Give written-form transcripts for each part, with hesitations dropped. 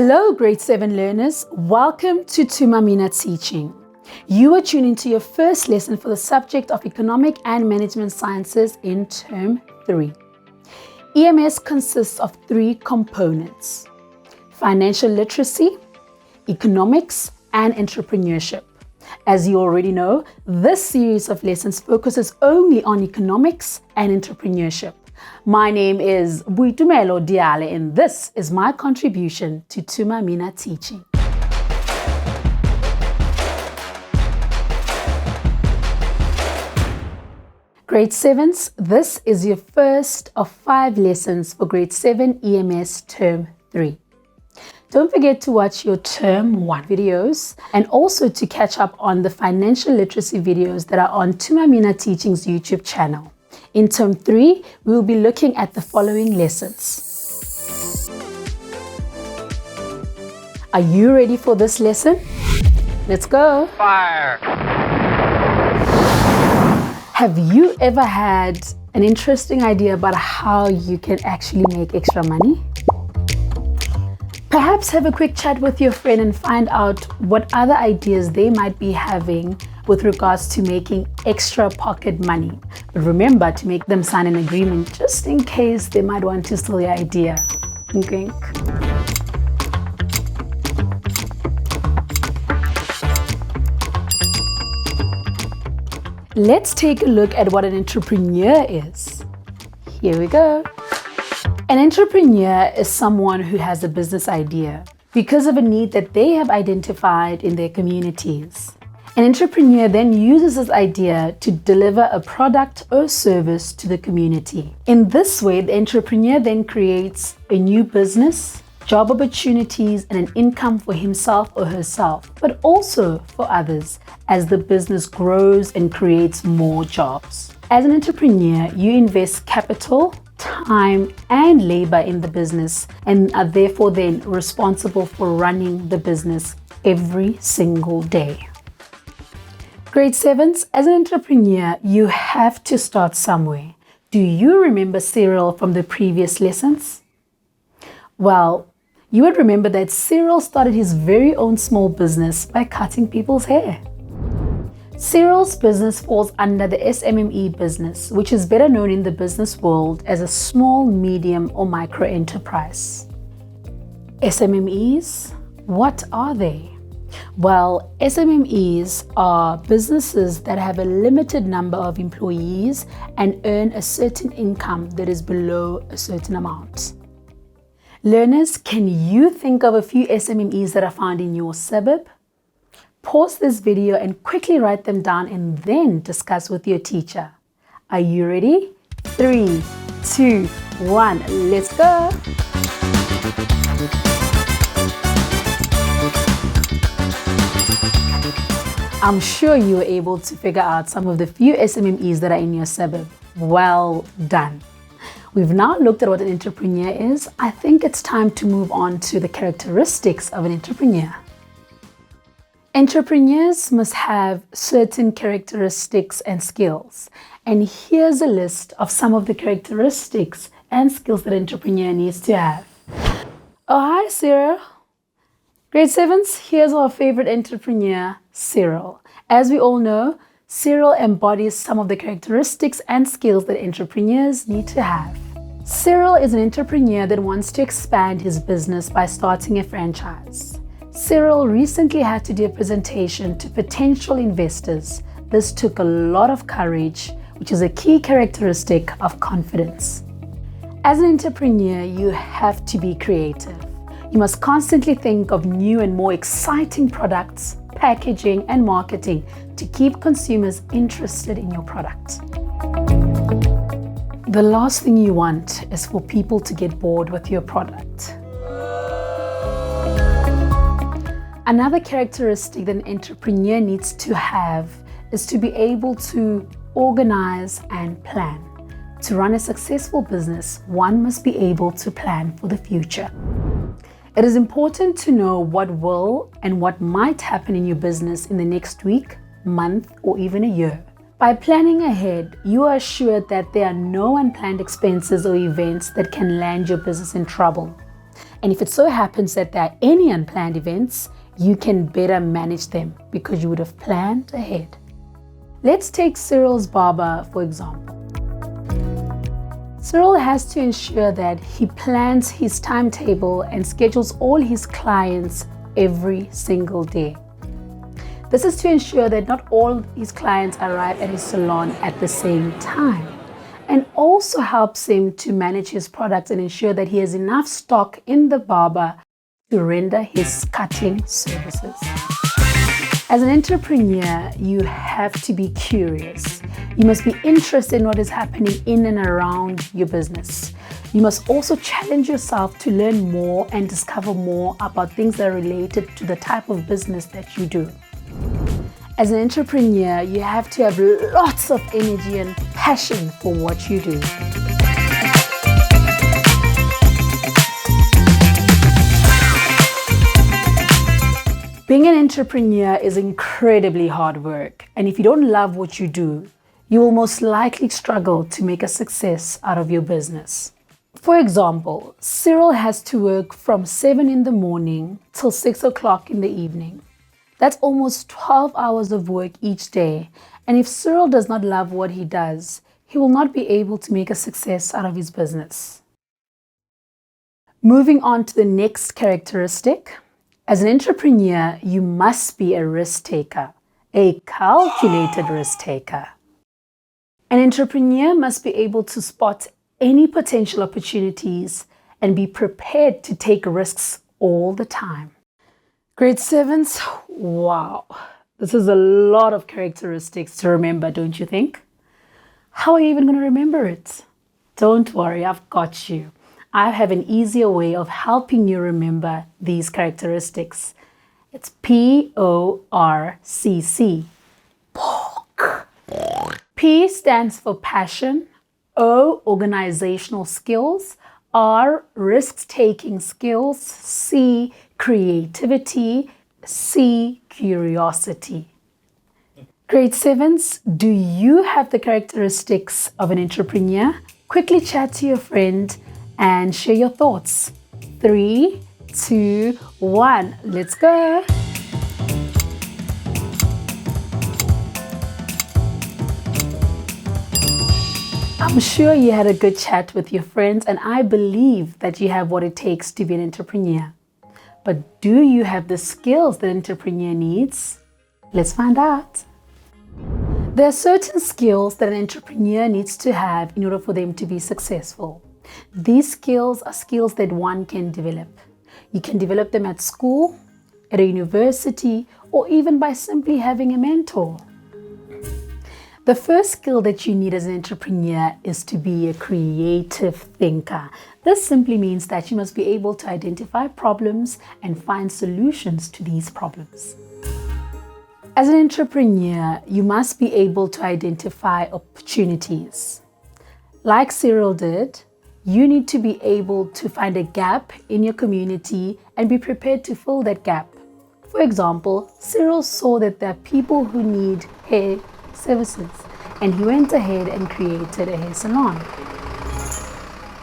Hello, Grade 7 learners. Welcome to Thuma Mina Teaching. You are tuning to your first lesson for the subject of Economic and Management Sciences in Term 3. EMS consists of three components: financial literacy, economics, and entrepreneurship. As you already know, this series of lessons focuses only on economics and entrepreneurship. My name is Buitumelo Diale, and this is my contribution to Thuma Mina Teaching. Grade 7s, this is your first of 5 lessons for Grade 7 EMS Term 3. Don't forget to watch your Term 1 videos and also to catch up on the financial literacy videos that are on Thuma Mina Teaching's YouTube channel. In Term 3, we will be looking at the following lessons. Are you ready for this lesson? Let's go! Fire! Have you ever had an interesting idea about how you can actually make extra money? Perhaps have a quick chat with your friend and find out what other ideas they might be having with regards to making extra pocket money. But remember to make them sign an agreement just in case they might want to steal your idea. Wink, wink. Let's take a look at what an entrepreneur is. Here we go. An entrepreneur is someone who has a business idea because of a need that they have identified in their communities. An entrepreneur then uses this idea to deliver a product or service to the community. In this way, the entrepreneur then creates a new business, job opportunities, and an income for himself or herself, but also for others as the business grows and creates more jobs. As an entrepreneur, you invest capital, time, and labor in the business and are therefore then responsible for running the business every single day. Grade 7s, as an entrepreneur, you have to start somewhere. Do you remember Cyril from the previous lessons? Well, you would remember that Cyril started his very own small business by cutting people's hair. Cyril's business falls under the SMME business, which is better known in the business world as a small, medium, or micro enterprise. SMMEs, what are they? Well, SMMEs are businesses that have a limited number of employees and earn a certain income that is below a certain amount. Learners, can you think of a few SMMEs that are found in your suburb? Pause this video and quickly write them down and then discuss with your teacher. Are you ready? 3, 2, 1, let's go! I'm sure you were able to figure out some of the few SMMEs that are in your suburb. Well done! We've now looked at what an entrepreneur is. I think it's time to move on to the characteristics of an entrepreneur. Entrepreneurs must have certain characteristics and skills. And here's a list of some of the characteristics and skills that an entrepreneur needs to have. Oh, hi, Cyril. Grade 7s, here's our favorite entrepreneur, Cyril. As we all know, Cyril embodies some of the characteristics and skills that entrepreneurs need to have. Cyril is an entrepreneur that wants to expand his business by starting a franchise. Cyril recently had to do a presentation to potential investors. This took a lot of courage, which is a key characteristic of confidence. As an entrepreneur, you have to be creative. You must constantly think of new and more exciting products, packaging, and marketing to keep consumers interested in your product. The last thing you want is for people to get bored with your product. Another characteristic that an entrepreneur needs to have is to be able to organize and plan. To run a successful business, one must be able to plan for the future. It is important to know what will and what might happen in your business in the next week, month, or even a year. By planning ahead, you are assured that there are no unplanned expenses or events that can land your business in trouble. And if it so happens that there are any unplanned events, you can better manage them because you would have planned ahead. Let's take Cyril's barber, for example. Cyril has to ensure that he plans his timetable and schedules all his clients every single day. This is to ensure that not all his clients arrive at his salon at the same time, and also helps him to manage his products and ensure that he has enough stock in the barber to render his cutting services. As an entrepreneur, you have to be curious. You must be interested in what is happening in and around your business. You must also challenge yourself to learn more and discover more about things that are related to the type of business that you do. As an entrepreneur, you have to have lots of energy and passion for what you do. Being an entrepreneur is incredibly hard work, and if you don't love what you do, you will most likely struggle to make a success out of your business. For example, Cyril has to work from 7 in the morning till 6 o'clock in the evening. That's almost 12 hours of work each day, and if Cyril does not love what he does, he will not be able to make a success out of his business. Moving on to the next characteristic. As an entrepreneur, you must be a risk taker, a calculated risk taker. An entrepreneur must be able to spot any potential opportunities and be prepared to take risks all the time. Grade 7s, wow, this is a lot of characteristics to remember, don't you think? How are you even going to remember it? Don't worry, I've got you. I have an easier way of helping you remember these characteristics. It's PORCC. PORC. P stands for passion, O, organizational skills, R, risk-taking skills, C, creativity, C, curiosity. Grade 7s, do you have the characteristics of an entrepreneur? Quickly chat to your friend and share your thoughts. 3, 2, 1, let's go. I'm sure you had a good chat with your friends, and I believe that you have what it takes to be an entrepreneur. But do you have the skills that an entrepreneur needs? Let's find out. There are certain skills that an entrepreneur needs to have in order for them to be successful. These skills are skills that one can develop. You can develop them at school, at a university, or even by simply having a mentor. The first skill that you need as an entrepreneur is to be a creative thinker. This simply means that you must be able to identify problems and find solutions to these problems. As an entrepreneur, you must be able to identify opportunities. Like Cyril did, you need to be able to find a gap in your community and be prepared to fill that gap. For example, Cyril saw that there are people who need hair services, and he went ahead and created a hair salon.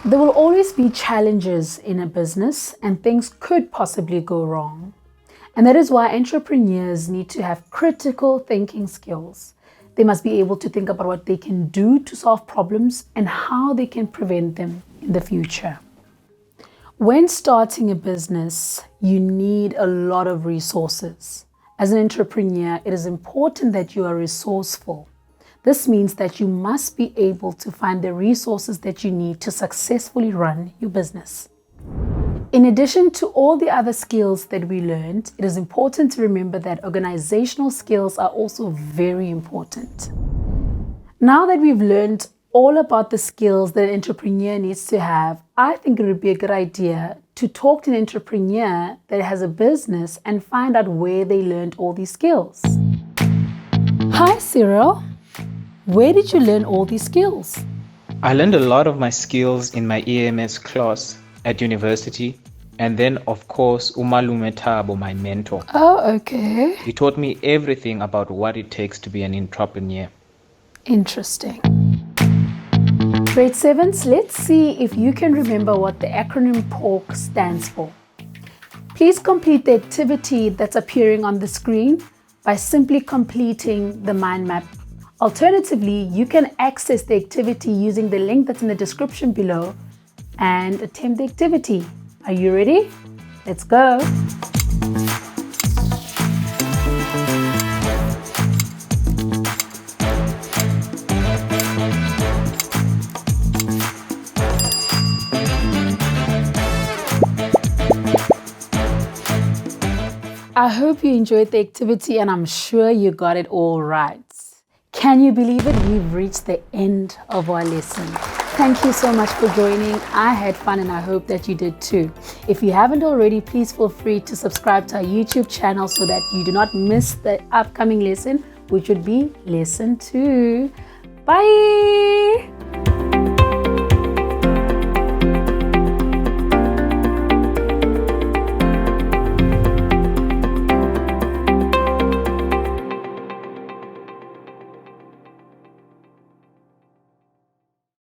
There will always be challenges in a business, and things could possibly go wrong. And that is why entrepreneurs need to have critical thinking skills. They must be able to think about what they can do to solve problems and how they can prevent them in the future. When starting a business, you need a lot of resources. As an entrepreneur, it is important that you are resourceful. This means that you must be able to find the resources that you need to successfully run your business. In addition to all the other skills that we learned, it is important to remember that organizational skills are also very important. Now that we've learned all about the skills that an entrepreneur needs to have, I think it would be a good idea to talk to an entrepreneur that has a business and find out where they learned all these skills. Hi, Cyril. Where did you learn all these skills? I learned a lot of my skills in my EMS class at university, and then of course Umalume Thabo, my mentor. Oh, okay. He taught me everything about what it takes to be an entrepreneur. Interesting. Grade 7s, let's see if you can remember what the acronym PORC stands for. Please complete the activity that's appearing on the screen by simply completing the mind map. Alternatively, you can access the activity using the link that's in the description below and attempt the activity. Are you ready? Let's go. I hope you enjoyed the activity and I'm sure you got it all right. Can you believe it? We've reached the end of our lesson. Thank you so much for joining. I had fun and I hope that you did too. If you haven't already, please feel free to subscribe to our YouTube channel so that you do not miss the upcoming lesson, which would be lesson 2. Bye!